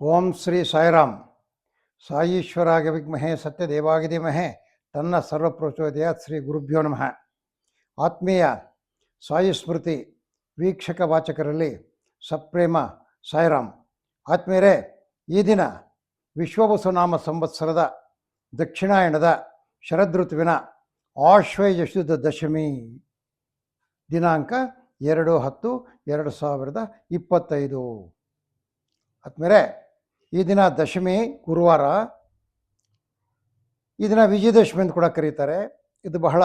ಓಂ ಶ್ರೀ ಸಾಯಿರಾಮ್. ಸಾಯೀಶ್ವರಾಗ ವಿದ್ಮಹೇ ಸತ್ಯದೇವಾಗಿ ಧೀಮಹಿ ತನ್ನ ಸರ್ವಪ್ರಚೋದಯಾತ್. ಶ್ರೀ ಗುರುಭ್ಯೋ ನಮಃ. ಆತ್ಮೀಯ ಸಾಯಿ ಸ್ಮೃತಿ ವೀಕ್ಷಕ ವಾಚಕರಲ್ಲಿ ಸಪ್ರೇಮ ಸಾಯಿರಾಮ್. ಆತ್ಮೀಯರೇ, ಈ ದಿನ ವಿಶ್ವವಸುನಾಮ ಸಂವತ್ಸರದ ದಕ್ಷಿಣಾಯಣದ ಶರದೃತುವಿನ ಆಶ್ವಯುಜ ಶುದ್ಧ ದಶಮಿ ದಿನಾಂಕ 2/10/2025. ಆತ್ಮೀಯರೇ, ಈ ದಿನ ದಶಮಿ ಗುರುವಾರ. ಈ ದಿನ ವಿಜಯದಶಮಿ ಅಂತ ಕೂಡ ಕರೀತಾರೆ. ಇದು ಬಹಳ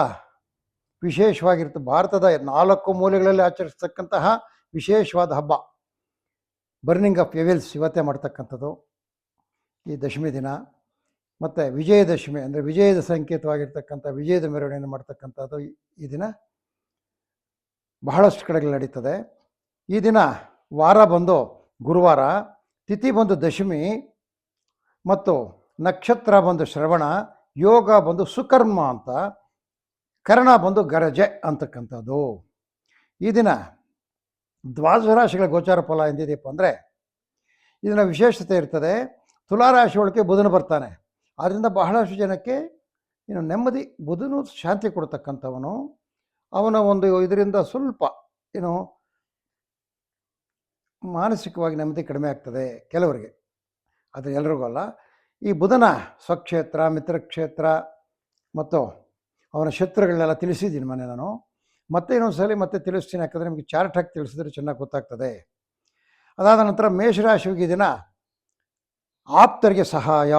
ವಿಶೇಷವಾಗಿರುತ್ತೆ. ಭಾರತದ 4 ಮೂಲೆಗಳಲ್ಲಿ ಆಚರಿಸ್ತಕ್ಕಂತಹ ವಿಶೇಷವಾದ ಹಬ್ಬ. ಬರ್ನಿಂಗ್ ಆಫ್ ಎವಿಲ್ಸ್ ಇವತ್ತೇ ಮಾಡ್ತಕ್ಕಂಥದ್ದು ಈ ದಶಮಿ ದಿನ. ಮತ್ತು ವಿಜಯದಶಮಿ ಅಂದರೆ ವಿಜಯದ ಸಂಕೇತವಾಗಿರ್ತಕ್ಕಂಥ ವಿಜಯದ ಮೆರವಣಿಗೆಯನ್ನು ಮಾಡ್ತಕ್ಕಂಥದ್ದು ಈ ದಿನ ಬಹಳಷ್ಟು ಕಡೆಗಳಲ್ಲಿ ನಡೀತದೆ. ಈ ದಿನ ವಾರ ಬಂದು ಗುರುವಾರ, ತಿಥಿ ಬಂದು ದಶಮಿ, ಮತ್ತು ನಕ್ಷತ್ರ ಬಂದು ಶ್ರವಣ, ಯೋಗ ಬಂದು ಸುಕರ್ಮ ಅಂತ, ಕರ್ಣ ಬಂದು ಗರಜೆ ಅಂತಕ್ಕಂಥದ್ದು. ಈ ದಿನ ದ್ವಾದಶ ರಾಶಿಗಳ ಗೋಚಾರ ಫಲ ಎಂದಿದೆಯಪ್ಪ ಅಂದರೆ ಇದನ್ನ ವಿಶೇಷತೆ ಇರ್ತದೆ. ತುಲಾರಾಶಿ ಒಳಗೆ ಬುಧನು ಬರ್ತಾನೆ. ಆದ್ದರಿಂದ ಬಹಳಷ್ಟು ಜನಕ್ಕೆ ನೆಮ್ಮದಿ, ಬುಧನು ಶಾಂತಿ ಕೊಡ್ತಕ್ಕಂಥವನು. ಅವನ ಒಂದು ಇದರಿಂದ ಸ್ವಲ್ಪ ಮಾನಸಿಕವಾಗಿ ನೆಮ್ಮದಿ ಕಡಿಮೆ ಆಗ್ತದೆ ಕೆಲವರಿಗೆ, ಅದು ಎಲ್ರಿಗೂ ಅಲ್ಲ. ಈ ಬುಧನ ಸ್ವಕ್ಷೇತ್ರ, ಮಿತ್ರಕ್ಷೇತ್ರ ಮತ್ತು ಅವನ ಶತ್ರುಗಳನ್ನೆಲ್ಲ ತಿಳಿಸಿದ್ದೀನಿ ಮೊನ್ನೆ ನಾನು. ಮತ್ತೆ ಇನ್ನೊಂದ್ಸಲಿ ಮತ್ತೆ ತಿಳಿಸ್ತೀನಿ, ಯಾಕಂದರೆ ನಿಮಗೆ ಚಾರ್ಟ್ ಹಾಕಿ ತಿಳಿಸಿದ್ರೆ ಚೆನ್ನಾಗಿ ಗೊತ್ತಾಗ್ತದೆ. ಅದಾದ ನಂತರ ಮೇಷರಾಶಿಗೆ ದಿನ ಆಪ್ತರಿಗೆ ಸಹಾಯ.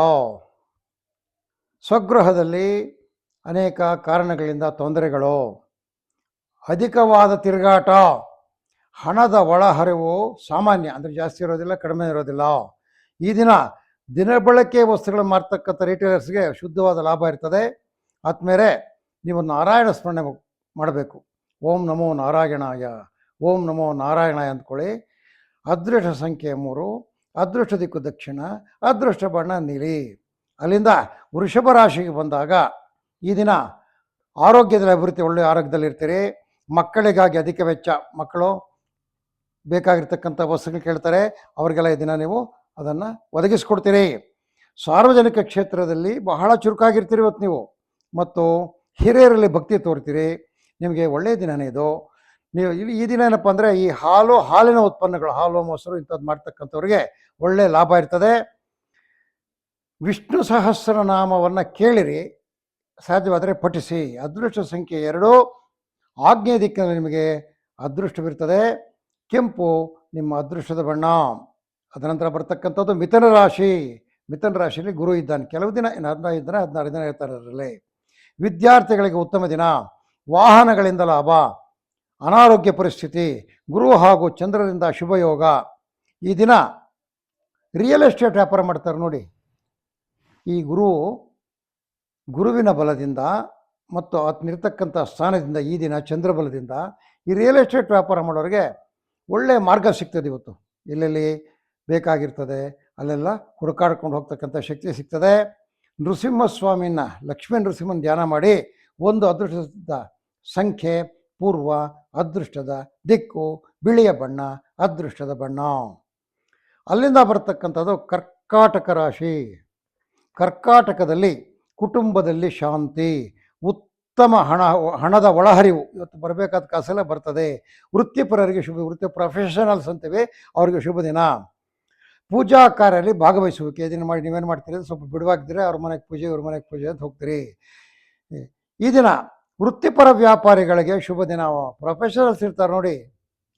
ಸ್ವಗೃಹದಲ್ಲಿ ಅನೇಕ ಕಾರಣಗಳಿಂದ ತೊಂದರೆಗಳು, ಅಧಿಕವಾದ ತಿರುಗಾಟ, ಹಣದ ಒಳಹರಿವು ಸಾಮಾನ್ಯ, ಅಂದರೆ ಜಾಸ್ತಿ ಇರೋದಿಲ್ಲ, ಕಡಿಮೆ ಇರೋದಿಲ್ಲ. ಈ ದಿನ ದಿನಬಳಕೆ ವಸ್ತುಗಳನ್ನು ಮಾರ್ತಕ್ಕಂಥ ರಿಟೇಲರ್ಸ್ಗೆ ಶುದ್ಧವಾದ ಲಾಭ ಇರ್ತದೆ. ಆದ್ಮೇಲೆ ನೀವು ನಾರಾಯಣ ಸ್ಮರಣೆ ಮಾಡಬೇಕು. ಓಂ ನಮೋ ನಾರಾಯಣಾಯ, ಓಂ ನಮೋ ನಾರಾಯಣಾಯ ಅಂದ್ಕೊಳ್ಳಿ. ಅದೃಷ್ಟ ಸಂಖ್ಯೆ 3, ಅದೃಷ್ಟ ದಿಕ್ಕು ದಕ್ಷಿಣ, ಅದೃಷ್ಟ ಬಣ್ಣ ನೀಲಿ. ಅಲ್ಲಿಂದ ವೃಷಭ ರಾಶಿಗೆ ಬಂದಾಗ ಈ ದಿನ ಆರೋಗ್ಯದಲ್ಲಿ ಅಭಿವೃದ್ಧಿ, ಒಳ್ಳೆಯ ಆರೋಗ್ಯದಲ್ಲಿರ್ತೀರಿ. ಮಕ್ಕಳಿಗಾಗಿ ಅಧಿಕ ವೆಚ್ಚ, ಮಕ್ಕಳು ಬೇಕಾಗಿರ್ತಕ್ಕಂಥ ವಸ್ತುಗಳು ಕೇಳ್ತಾರೆ, ಅವರಿಗೆಲ್ಲ ಈ ದಿನ ನೀವು ಅದನ್ನು ಒದಗಿಸ್ಕೊಡ್ತೀರಿ. ಸಾರ್ವಜನಿಕ ಕ್ಷೇತ್ರದಲ್ಲಿ ಬಹಳ ಚುರುಕಾಗಿರ್ತೀರಿ ಇವತ್ತು ನೀವು, ಮತ್ತು ಹಿರಿಯರಲ್ಲಿ ಭಕ್ತಿ ತೋರ್ತೀರಿ. ನಿಮಗೆ ಒಳ್ಳೆಯ ದಿನನೇ ಇದು. ನೀವು ಈ ದಿನ ಏನಪ್ಪ ಅಂದರೆ ಈ ಹಾಲಿನ ಉತ್ಪನ್ನಗಳು, ಹಾಲು, ಮೊಸರು ಇಂಥದ್ದು ಮಾಡ್ತಕ್ಕಂಥವ್ರಿಗೆ ಒಳ್ಳೆಯ ಲಾಭ ಇರ್ತದೆ. ವಿಷ್ಣು ಸಹಸ್ರನಾಮವನ್ನು ಕೇಳಿರಿ, ಸಾಧ್ಯವಾದರೆ ಪಠಿಸಿ. ಅದೃಷ್ಟ ಸಂಖ್ಯೆ 2, ಆಗ್ನೇಯ ದಿಕ್ಕಿನಲ್ಲಿ ನಿಮಗೆ ಅದೃಷ್ಟವಿರ್ತದೆ. ಕೆಂಪು ನಿಮ್ಮ ಅದೃಷ್ಟದ ಬಣ್ಣ. ಅದನಂತರ ಬರ್ತಕ್ಕಂಥದ್ದು ಮಿಥುನ ರಾಶಿ. ಮಿಥುನ ರಾಶಿಯಲ್ಲಿ ಗುರು ಇದ್ದಾನೆ. ಕೆಲವು ದಿನ 15 ದಿನ 16 ದಿನ ಇರ್ತಾರೆ ಅದರಲ್ಲಿ. ವಿದ್ಯಾರ್ಥಿಗಳಿಗೆ ಉತ್ತಮ ದಿನ. ವಾಹನಗಳಿಂದ ಲಾಭ, ಅನಾರೋಗ್ಯ ಪರಿಸ್ಥಿತಿ, ಗುರು ಹಾಗೂ ಚಂದ್ರರಿಂದ ಶುಭಯೋಗ. ಈ ದಿನ ರಿಯಲ್ ಎಸ್ಟೇಟ್ ವ್ಯಾಪಾರ ಮಾಡ್ತಾರೆ ನೋಡಿ. ಈ ಗುರುವಿನ ಬಲದಿಂದ ಮತ್ತು ಆತನಿರ್ತಕ್ಕಂಥ ಸ್ಥಾನದಿಂದ ಈ ದಿನ ಚಂದ್ರಬಲದಿಂದ ಈ ರಿಯಲ್ ಎಸ್ಟೇಟ್ ವ್ಯಾಪಾರ ಮಾಡೋರಿಗೆ ಒಳ್ಳೆಯ ಮಾರ್ಗ ಸಿಗ್ತದೆ. ಇವತ್ತು ಎಲ್ಲೆಲ್ಲಿ ಬೇಕಾಗಿರ್ತದೆ ಅಲ್ಲೆಲ್ಲ ಹುಡುಕಾಡ್ಕೊಂಡು ಹೋಗ್ತಕ್ಕಂಥ ಶಕ್ತಿ ಸಿಗ್ತದೆ. ನೃಸಿಂಹಸ್ವಾಮಿನ, ಲಕ್ಷ್ಮೀ ನೃಸಿಂಹನ ಧ್ಯಾನ ಮಾಡಿ. ಒಂದು ಅದೃಷ್ಟದ ಸಂಖ್ಯೆ ಪೂರ್ವ, ಅದೃಷ್ಟದ ದಿಕ್ಕು ಬಿಳಿಯ ಬಣ್ಣ, ಅದೃಷ್ಟದ ಬಣ್ಣ. ಅಲ್ಲಿಂದ ಬರ್ತಕ್ಕಂಥದ್ದು ಕರ್ಕಾಟಕ ರಾಶಿ. ಕರ್ಕಾಟಕದಲ್ಲಿ ಕುಟುಂಬದಲ್ಲಿ ಶಾಂತಿ, ಉತ್ತಮ ಹಣದ ಒಳಹರಿವು. ಇವತ್ತು ಬರಬೇಕಾದ ಕಾಸೆಲ್ಲ ಬರ್ತದೆ. ವೃತ್ತಿಪರರಿಗೆ ಶುಭ, ಪ್ರೊಫೆಷನಲ್ಸ್ ಅಂತೀವಿ, ಅವರಿಗೆ ಶುಭ ದಿನ. ಪೂಜಾ ಕಾರ್ಯದಲ್ಲಿ ಭಾಗವಹಿಸುವಿಕೆ ದಿನ ಮಾಡಿ. ನೀವೇನು ಮಾಡ್ತೀರಿ, ಸ್ವಲ್ಪ ಬಿಡುವಾಗಿದ್ದರೆ ಅವ್ರ ಮನೆಗೆ ಪೂಜೆ, ಇವ್ರ ಮನೆಗೆ ಪೂಜೆ ಅಂತ ಹೋಗ್ತೀರಿ. ಈ ದಿನ ವೃತ್ತಿಪರ ವ್ಯಾಪಾರಿಗಳಿಗೆ ಶುಭ ದಿನ. ಪ್ರೊಫೆಷನಲ್ಸ್ ಇರ್ತಾರೆ ನೋಡಿ,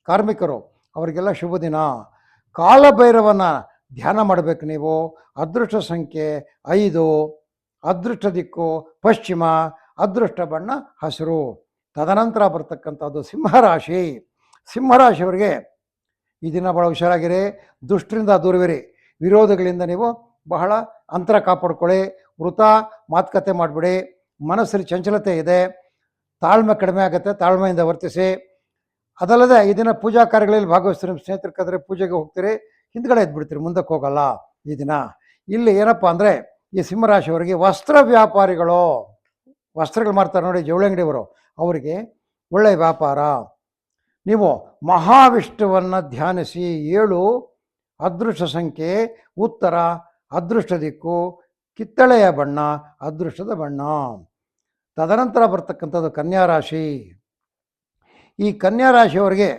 ಕಾರ್ಮಿಕರು, ಅವರಿಗೆಲ್ಲ ಶುಭ ದಿನ. ಕಾಲಭೈರವನ ಧ್ಯಾನ ಮಾಡಬೇಕು ನೀವು. ಅದೃಷ್ಟ ಸಂಖ್ಯೆ 5, ಅದೃಷ್ಟ ದಿಕ್ಕು ಪಶ್ಚಿಮ, ಅದೃಷ್ಟ ಬಣ್ಣ ಹಸಿರು. ತದನಂತರ ಬರ್ತಕ್ಕಂಥದ್ದು ಸಿಂಹರಾಶಿ. ಸಿಂಹರಾಶಿಯವರಿಗೆ ಈ ದಿನ ಭಾಳ ಹುಷಾರಾಗಿರಿ. ದುಷ್ಟರಿಂದ ದೂರವಿರಿ. ವಿರೋಧಗಳಿಂದ ನೀವು ಬಹಳ ಅಂತರ ಕಾಪಾಡ್ಕೊಳ್ಳಿ. ವೃಥ ಮಾತುಕತೆ ಮಾಡಿಬಿಡಿ. ಮನಸ್ಸಲ್ಲಿ ಚಂಚಲತೆ ಇದೆ, ತಾಳ್ಮೆ ಕಡಿಮೆ ಆಗುತ್ತೆ, ತಾಳ್ಮೆಯಿಂದ ವರ್ತಿಸಿ. ಅದಲ್ಲದೆ ಈ ದಿನ ಪೂಜಾ ಕಾರ್ಯಗಳಲ್ಲಿ ಭಾಗವಹಿಸ್ತೀರಿ. ನಿಮ್ಮ ಸ್ನೇಹಿತರ ಕದ್ರೆ ಪೂಜೆಗೆ ಹೋಗ್ತೀರಿ, ಹಿಂದ್ಗಡೆ ಎದ್ಬಿಡ್ತೀರಿ, ಮುಂದಕ್ಕೆ ಹೋಗಲ್ಲ ಈ ದಿನ. ಇಲ್ಲಿ ಏನಪ್ಪ ಅಂದರೆ ಈ ಸಿಂಹರಾಶಿಯವರಿಗೆ ವಸ್ತ್ರ ವ್ಯಾಪಾರಿಗಳು, ವಸ್ತ್ರಗಳು ಮಾಡ್ತಾರೆ ನೋಡಿ, ಜವಳಿ ಅಂಗಡಿಯವರು, ಅವರಿಗೆ ಒಳ್ಳೆಯ ವ್ಯಾಪಾರ. ನೀವು ಮಹಾವಿಷ್ಣುವನ್ನು ಧ್ಯಾನಿಸಿ 7 ಅದೃಷ್ಟ ಸಂಖ್ಯೆ ಉತ್ತರ, ಅದೃಷ್ಟ ದಿಕ್ಕು ಕಿತ್ತಳೆಯ ಬಣ್ಣ, ಅದೃಷ್ಟದ ಬಣ್ಣ. ತದನಂತರ ಬರ್ತಕ್ಕಂಥದ್ದು ಕನ್ಯಾ ರಾಶಿ. ಈ ಕನ್ಯಾ ರಾಶಿಯವರಿಗೆ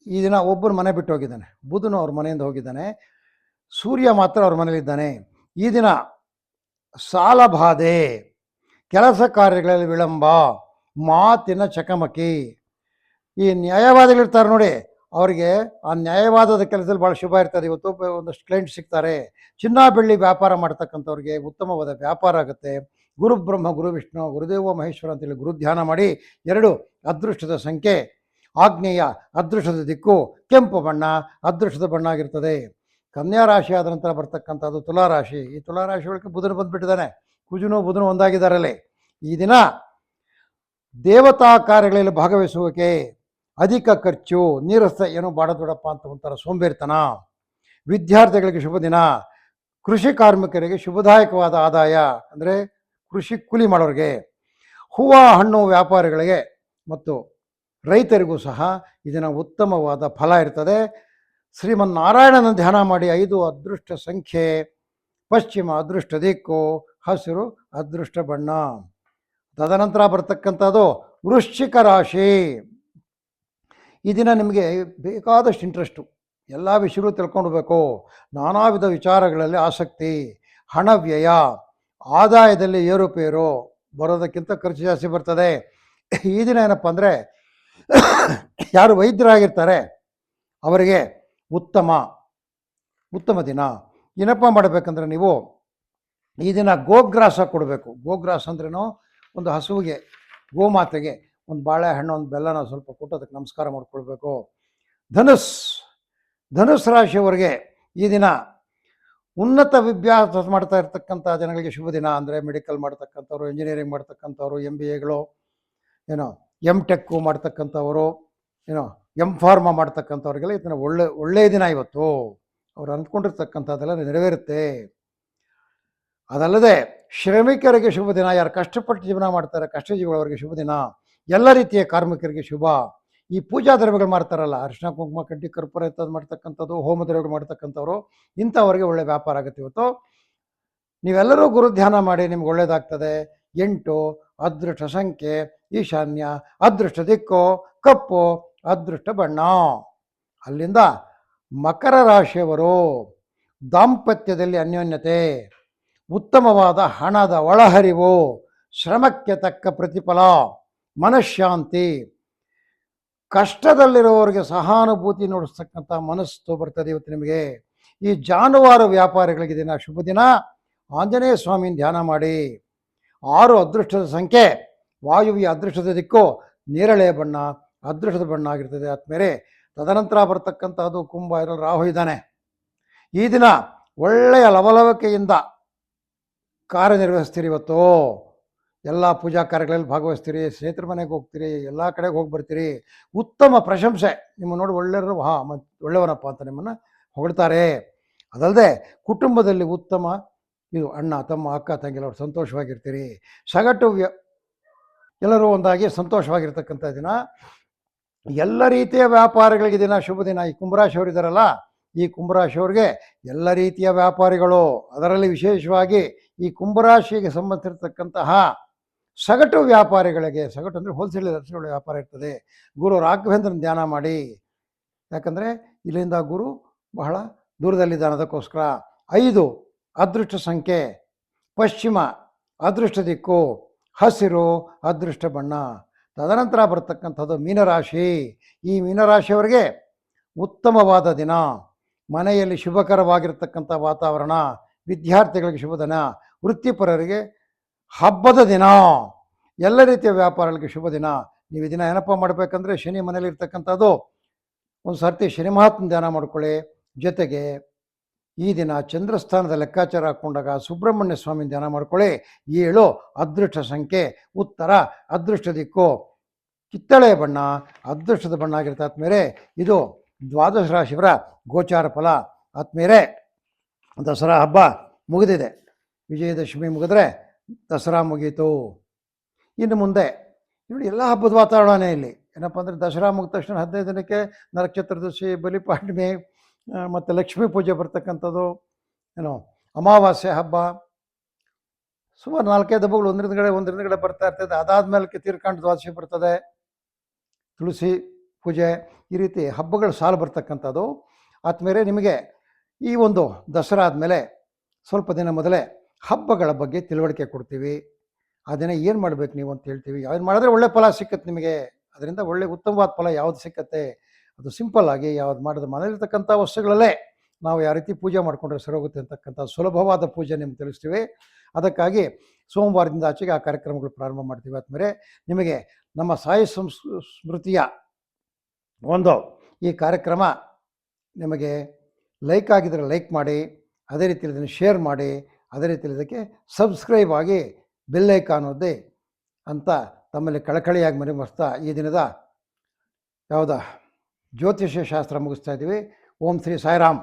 ಈ ದಿನ ಒಬ್ಬರು ಮನೆ ಬಿಟ್ಟು ಹೋಗಿದ್ದಾನೆ, ಬುಧನು ಅವ್ರ ಮನೆಯಿಂದ ಹೋಗಿದ್ದಾನೆ, ಸೂರ್ಯ ಮಾತ್ರ ಅವ್ರ ಮನೇಲಿದ್ದಾನೆ. ಈ ದಿನ ಸಾಲ ಬಾಧೆ, ಕೆಲಸ ಕಾರ್ಯಗಳಲ್ಲಿ ವಿಳಂಬ, ಮಾತಿನ ಚಕಮಕಿ. ಈ ನ್ಯಾಯವಾದಿಗಳಿರ್ತಾರೆ ನೋಡಿ, ಅವರಿಗೆ ಆ ನ್ಯಾಯವಾದದ ಕೆಲಸದಲ್ಲಿ ಭಾಳ ಶುಭ ಇರ್ತದೆ. ಇವತ್ತು ಒಂದಷ್ಟು ಕ್ಲೈಂಟ್ ಸಿಗ್ತಾರೆ. ಚಿನ್ನ ಬೆಳ್ಳಿ ವ್ಯಾಪಾರ ಮಾಡ್ತಕ್ಕಂಥವ್ರಿಗೆ ಉತ್ತಮವಾದ ವ್ಯಾಪಾರ ಆಗುತ್ತೆ. ಗುರು ಬ್ರಹ್ಮ ಗುರು ವಿಷ್ಣು ಗುರುದೇವ ಮಹೇಶ್ವರ ಅಂತೇಳಿ ಗುರು ಧ್ಯಾನ ಮಾಡಿ. 2 ಅದೃಷ್ಟದ ಸಂಖ್ಯೆ ಆಗ್ನೇಯ, ಅದೃಷ್ಟದ ದಿಕ್ಕು ಕೆಂಪು ಬಣ್ಣ, ಅದೃಷ್ಟದ ಬಣ್ಣ ಆಗಿರ್ತದೆ. ಕನ್ಯಾ ರಾಶಿ ಆದ ನಂತರ ಬರ್ತಕ್ಕಂಥದ್ದು ತುಲಾರಾಶಿ. ಈ ತುಲಾರಾಶಿ ಒಳಗೆ ಬುಧನು ಬಂದುಬಿಟ್ಟಿದ್ದಾನೆ, ಕುಜನು ಬುಧನು ಒಂದಾಗಿದ್ದಾರಲ್ಲಿ. ಈ ದಿನ ದೇವತಾ ಕಾರ್ಯಗಳಲ್ಲಿ ಭಾಗವಹಿಸುವಿಕೆ, ಅಧಿಕ ಖರ್ಚು, ನೀರಸ ಏನೋ ಬಾಡದೊಡಪ್ಪ ಅಂತ ಒಂಥರ ಸೋಂಬೇರಿತನ. ವಿದ್ಯಾರ್ಥಿಗಳಿಗೆ ಶುಭ ದಿನ, ಕೃಷಿ ಕಾರ್ಮಿಕರಿಗೆ ಶುಭದಾಯಕವಾದ ಆದಾಯ, ಅಂದರೆ ಕೃಷಿ ಕೂಲಿ ಮಾಡೋರಿಗೆ, ಹೂವು ಹಣ್ಣು ವ್ಯಾಪಾರಿಗಳಿಗೆ ಮತ್ತು ರೈತರಿಗೂ ಸಹ ಇದನ್ನು ಉತ್ತಮವಾದ ಫಲ ಇರ್ತದೆ. ಶ್ರೀಮನ್ನಾರಾಯಣನ ಧ್ಯಾನ ಮಾಡಿ. 5 ಅದೃಷ್ಟ ಸಂಖ್ಯೆ ಪಶ್ಚಿಮ, ಅದೃಷ್ಟ ದಿಕ್ಕು ಹಸಿರು, ಅದೃಷ್ಟ ಬಣ್ಣ. ತದನಂತರ ಬರ್ತಕ್ಕಂಥದ್ದು ವೃಶ್ಚಿಕ ರಾಶಿ. ಈ ದಿನ ನಿಮಗೆ ಬೇಕಾದಷ್ಟು ಇಂಟ್ರೆಸ್ಟು, ಎಲ್ಲ ವಿಷಯಗಳು ತಿಳ್ಕೊಂಡ್ಬೇಕು, ನಾನಾ ವಿಧ ವಿಚಾರಗಳಲ್ಲಿ ಆಸಕ್ತಿ, ಹಣ ವ್ಯಯ, ಆದಾಯದಲ್ಲಿ ಏರುಪೇರು, ಬರೋದಕ್ಕಿಂತ ಖರ್ಚು ಜಾಸ್ತಿ ಬರ್ತದೆ. ಈ ದಿನ ಏನಪ್ಪ ಅಂದರೆ ಯಾರು ವೈದ್ಯರಾಗಿರ್ತಾರೆ ಅವರಿಗೆ ಉತ್ತಮ ದಿನ. ಏನಪ್ಪ ಮಾಡಬೇಕಂದ್ರೆ ನೀವು ಈ ದಿನ ಗೋಗ್ರಾಸ ಕೊಡಬೇಕು. ಗೋಗ್ರಾಸ ಅಂದ್ರೇನು, ಒಂದು ಹಸುವಿಗೆ, ಗೋಮಾತೆಗೆ ಒಂದು ಬಾಳೆಹಣ್ಣು ಒಂದು ಬೆಲ್ಲನ ಸ್ವಲ್ಪ ಕೊಟ್ಟು ಅದಕ್ಕೆ ನಮಸ್ಕಾರ ಮಾಡಿಕೊಳ್ಬೇಕು. ಧನುಸ್ ರಾಶಿಯವರಿಗೆ ಈ ದಿನ ಉನ್ನತ ವಿದ್ಯಾಭ್ಯಾಸ ಮಾಡ್ತಾ ಇರ್ತಕ್ಕಂಥ ಜನಗಳಿಗೆ ಶುಭ ದಿನ. ಅಂದರೆ ಮೆಡಿಕಲ್ ಮಾಡ್ತಕ್ಕಂಥವ್ರು, ಇಂಜಿನಿಯರಿಂಗ್ ಮಾಡ್ತಕ್ಕಂಥವ್ರು, MBAಗಳು, ಏನೋ MTech ಮಾಡ್ತಕ್ಕಂಥವರು, ಏನೋ M.Pharma ಮಾಡ್ತಕ್ಕಂಥವ್ರಿಗೆಲ್ಲ ಇದನ್ನು ಒಳ್ಳೆಯ ದಿನ ಇವತ್ತು. ಅವ್ರು ಅಂದ್ಕೊಂಡಿರ್ತಕ್ಕಂಥದ್ದೆಲ್ಲ ನೆರವೇರುತ್ತೆ. ಅದಲ್ಲದೆ ಶ್ರಮಿಕರಿಗೆ ಶುಭ ದಿನ. ಯಾರು ಕಷ್ಟಪಟ್ಟು ಜೀವನ ಮಾಡ್ತಾರೆ, ಕಷ್ಟಜೀವಿಗಳವರಿಗೆ ಶುಭ ದಿನ. ಎಲ್ಲ ರೀತಿಯ ಕಾರ್ಮಿಕರಿಗೆ ಶುಭ. ಈ ಪೂಜಾ ದ್ರವ್ಯಗಳು ಮಾಡ್ತಾರಲ್ಲ, ಅರಿಶಿನ ಕುಂಕುಮ ಕಡ್ಡಿ ಕರ್ಪೂರ ಇಂಥದ್ದು ಮಾಡ್ತಕ್ಕಂಥದ್ದು, ಹೋಮ ದ್ರವ್ಯಗಳು ಮಾಡ್ತಕ್ಕಂಥವ್ರು, ಇಂಥವರಿಗೆ ಒಳ್ಳೆ ವ್ಯಾಪಾರ ಆಗುತ್ತೆ ಇವತ್ತು. ನೀವೆಲ್ಲರೂ ಗುರು ಧ್ಯಾನ ಮಾಡಿ, ನಿಮ್ಗೆ ಒಳ್ಳೇದಾಗ್ತದೆ. 8 ಅದೃಷ್ಟ ಸಂಖ್ಯೆ ಈಶಾನ್ಯ, ಅದೃಷ್ಟ ದಿಕ್ಕು ಕಪ್ಪು, ಅದೃಷ್ಟ ಬಣ್ಣ. ಅಲ್ಲಿಂದ ಮಕರ ರಾಶಿಯವರು ದಾಂಪತ್ಯದಲ್ಲಿ ಅನ್ಯೋನ್ಯತೆ, ಉತ್ತಮವಾದ ಹಣದ ಒಳಹರಿವು, ಶ್ರಮಕ್ಕೆ ತಕ್ಕ ಪ್ರತಿಫಲ, ಮನಃಶಾಂತಿ, ಕಷ್ಟದಲ್ಲಿರುವವರಿಗೆ ಸಹಾನುಭೂತಿ ನೋಡಿಸ್ತಕ್ಕಂಥ ಮನಸ್ಸು ಬರ್ತದೆ ಇವತ್ತು ನಿಮಗೆ. ಈ ಜಾನುವಾರು ವ್ಯಾಪಾರಿಗಳಿಗೆ ದಿನ ಶುಭ ದಿನ. ಆಂಜನೇಯ ಸ್ವಾಮಿನ ಧ್ಯಾನ ಮಾಡಿ. 6 ಅದೃಷ್ಟದ ಸಂಖ್ಯೆ ವಾಯುವ್ಯ, ಅದೃಷ್ಟದ ದಿಕ್ಕು ನೇರಳೆ ಬಣ್ಣ, ಅದೃಷ್ಟದ ಬಣ್ಣ ಆಗಿರ್ತದೆ ಆದ್ಮೇಲೆ. ತದನಂತರ ಬರ್ತಕ್ಕಂಥದ್ದು ಕುಂಭ, ಇದರಲ್ಲಿ ರಾಹು ಇದ್ದಾನೆ. ಈ ದಿನ ಒಳ್ಳೆಯ ಲವಲವಿಕೆಯಿಂದ ಕಾರ್ಯನಿರ್ವಹಿಸ್ತೀರಿ ಇವತ್ತು. ಎಲ್ಲ ಪೂಜಾ ಕಾರ್ಯಗಳಲ್ಲಿ ಭಾಗವಹಿಸ್ತೀರಿ, ಸ್ನೇಹಿತರ ಮನೆಗೆ ಹೋಗ್ತೀರಿ, ಎಲ್ಲ ಕಡೆಗೆ ಹೋಗಿ ಬರ್ತೀರಿ. ಉತ್ತಮ ಪ್ರಶಂಸೆ, ನಿಮ್ಮ ನೋಡಿ ಒಳ್ಳೆಯವರು, ಒಳ್ಳೆಯವನಪ್ಪ ಅಂತ ನಿಮ್ಮನ್ನು ಹೊಗಳ್ತಾರೆ. ಅದಲ್ಲದೆ ಕುಟುಂಬದಲ್ಲಿ ಉತ್ತಮ ಇದು, ಅಣ್ಣ ತಮ್ಮ ಅಕ್ಕ ತಂಗಿಯವರು ಸಂತೋಷವಾಗಿರ್ತೀರಿ. ಸಗಟು ಎಲ್ಲರೂ ಒಂದಾಗಿ ಸಂತೋಷವಾಗಿರ್ತಕ್ಕಂಥ ದಿನ. ಎಲ್ಲ ರೀತಿಯ ವ್ಯಾಪಾರಿಗಳಿಗೆ ದಿನ ಶುಭ ದಿನ. ಈ ಕುಂಭರಾಶಿಯವರು ಇದ್ದಾರಲ್ಲ, ಈ ಕುಂಭರಾಶಿಯವ್ರಿಗೆ ಎಲ್ಲ ರೀತಿಯ ವ್ಯಾಪಾರಿಗಳು, ಅದರಲ್ಲಿ ವಿಶೇಷವಾಗಿ ಈ ಕುಂಭರಾಶಿಗೆ ಸಂಬಂಧಿಸಿರ್ತಕ್ಕಂತಹ ಸಗಟು ವ್ಯಾಪಾರಿಗಳಿಗೆ, ಸಗಟು ಅಂದರೆ ಹೋಲ್ಸೇಲ್ ವ್ಯಾಪಾರ ಇರ್ತದೆ. ಗುರು ರಾಘವೇಂದ್ರನ ಧ್ಯಾನ ಮಾಡಿ. ಯಾಕಂದರೆ ಇಲ್ಲಿಂದ ಗುರು ಬಹಳ ದೂರದಲ್ಲಿದ್ದಾನೆ, ಅದಕ್ಕೋಸ್ಕರ. 5 ಅದೃಷ್ಟ ಸಂಖ್ಯೆ ಪಶ್ಚಿಮ, ಅದೃಷ್ಟ ದಿಕ್ಕು ಹಸಿರು, ಅದೃಷ್ಟ ಬಣ್ಣ. ತದನಂತರ ಬರ್ತಕ್ಕಂಥದ್ದು ಮೀನರಾಶಿ. ಈ ಮೀನರಾಶಿಯವರಿಗೆ ಉತ್ತಮವಾದ ದಿನ, ಮನೆಯಲ್ಲಿ ಶುಭಕರವಾಗಿರ್ತಕ್ಕಂಥ ವಾತಾವರಣ, ವಿದ್ಯಾರ್ಥಿಗಳಿಗೆ ಶುಭ ದಿನ, ವೃತ್ತಿಪರರಿಗೆ ಹಬ್ಬದ ದಿನ, ಎಲ್ಲ ರೀತಿಯ ವ್ಯಾಪಾರಗಳಿಗೆ ಶುಭ ದಿನ. ನೀವು ಈ ದಿನ ಏನಪ್ಪ ಮಾಡಬೇಕಂದ್ರೆ, ಶನಿ ಮನೇಲಿ ಇರ್ತಕ್ಕಂಥದ್ದು ಒಂದು ಸರ್ತಿ ಶನಿ ಮಹಾತ್ಮ ಧ್ಯಾನ ಮಾಡ್ಕೊಳ್ಳಿ. ಜೊತೆಗೆ ಈ ದಿನ ಚಂದ್ರಸ್ಥಾನದ ಲೆಕ್ಕಾಚಾರ ಹಾಕ್ಕೊಂಡಾಗ ಸುಬ್ರಹ್ಮಣ್ಯ ಸ್ವಾಮಿ ಧ್ಯಾನ ಮಾಡ್ಕೊಳ್ಳಿ. 7 ಅದೃಷ್ಟ ಸಂಖ್ಯೆ ಉತ್ತರ, ಅದೃಷ್ಟ ದಿಕ್ಕು ಕಿತ್ತಳೆ ಬಣ್ಣ, ಅದೃಷ್ಟದ ಬಣ್ಣ ಆಗಿರುತ್ತೆ ಆದ್ಮೇಲೆ. ಇದು ದ್ವಾದಶ ರಾಶಿಯವರ ಗೋಚಾರ ಫಲ ಆದ್ಮೇಲೆ. ದಸರಾ ಹಬ್ಬ ಮುಗಿದಿದೆ, ವಿಜಯದಶಮಿ ಮುಗಿದ್ರೆ ದಸರಾ ಮುಗೀತು. ಇನ್ನು ಮುಂದೆ ನೋಡಿ ಎಲ್ಲ ಹಬ್ಬದ ವಾತಾವರಣನೇ ಇಲ್ಲಿ. ಏನಪ್ಪ ಅಂದರೆ ದಸರಾ ಮುಗಿದ ತಕ್ಷಣ 15 ದಿನಕ್ಕೆ ನರಕ ಚತುರ್ದಶಿ, ಬಲಿಪಾಡ್ಯಮಿ, ಮತ್ತು ಲಕ್ಷ್ಮೀ ಪೂಜೆ ಬರ್ತಕ್ಕಂಥದ್ದು, ಏನು ಅಮಾವಾಸ್ಯೆ ಹಬ್ಬ, ಸುಮಾರು 4-5 ಹಬ್ಬಗಳು ಒಂದರಿಂದ ಬರ್ತಾ ಇರ್ತದೆ. ಅದಾದ್ಮೇಲೆ ತೀರ್ಕಾಂಡ ದ್ವಾದಶಿ ಬರ್ತದೆ, ತುಳಸಿ ಪೂಜೆ, ಈ ರೀತಿ ಹಬ್ಬಗಳು ಸಾಲು ಬರ್ತಕ್ಕಂಥದ್ದು. ಆದಮೇಲೆ ನಿಮಗೆ ಈ ಒಂದು ದಸರಾ ಆದಮೇಲೆ ಸ್ವಲ್ಪ ದಿನ ಮೊದಲೇ ಹಬ್ಬಗಳ ಬಗ್ಗೆ ತಿಳುವಳಿಕೆ ಕೊಡ್ತೀವಿ. ಆ ದಿನ ಏನು ಮಾಡ್ಬೇಕು ನೀವು ಅಂತ ಹೇಳ್ತೀವಿ. ಯಾವ್ದು ಮಾಡಿದ್ರೆ ಒಳ್ಳೆ ಫಲ ಸಿಕ್ಕತ್ತೆ ನಿಮಗೆ, ಅದರಿಂದ ಒಳ್ಳೆ ಉತ್ತಮವಾದ ಫಲ ಯಾವ್ದು ಸಿಕ್ಕತ್ತೆ ಅದು ಸಿಂಪಲ್ ಆಗಿ ಯಾವ್ದು ಮಾಡಿದ್ರೆ ಮನೇಲಿರ್ತಕ್ಕಂಥ ವಸ್ತುಗಳಲ್ಲೇ ನಾವು ಯಾವ ರೀತಿ ಪೂಜೆ ಮಾಡಿಕೊಂಡ್ರೆ ಸರೋಗುತ್ತೆ ಅಂತಕ್ಕಂಥ ಸುಲಭವಾದ ಪೂಜೆ ನಿಮ್ಗೆ ತಿಳಿಸ್ತೀವಿ. ಅದಕ್ಕಾಗಿ ಸೋಮವಾರದಿಂದ ಆಚೆಗೆ ಆ ಕಾರ್ಯಕ್ರಮಗಳು ಪ್ರಾರಂಭ ಮಾಡ್ತೀವಿ. ಆದಮೇಲೆ ನಿಮಗೆ ನಮ್ಮ ಸಾಯಿ ಸ್ಮೃತಿಯ ಒಂದು ಈ ಕಾರ್ಯಕ್ರಮ ನಿಮಗೆ ಲೈಕ್ ಆಗಿದ್ರೆ ಲೈಕ್ ಮಾಡಿ, ಅದೇ ರೀತಿಯಲ್ಲಿ ಇದನ್ನು ಶೇರ್ ಮಾಡಿ, ಅದೇ ರೀತಿಯಲ್ಲಿ ಇದಕ್ಕೆ ಸಬ್ಸ್ಕ್ರೈಬ್ ಆಗಿ ಬೆಲ್ ಐಕಾನ್ ಒತ್ತಿ ಅಂತ ತಮ್ಮಲ್ಲಿ ಕಳಕಳಿಯಾಗಿ ಮನವರಿಸ್ತಾ ಈ ದಿನದ ಜ್ಯೋತಿಷ್ಯ ಶಾಸ್ತ್ರ ಮುಗಿಸ್ತಾ ಇದ್ದೀವಿ. ಓಂ ಶ್ರೀ ಸಾಯಿರಾಮ್.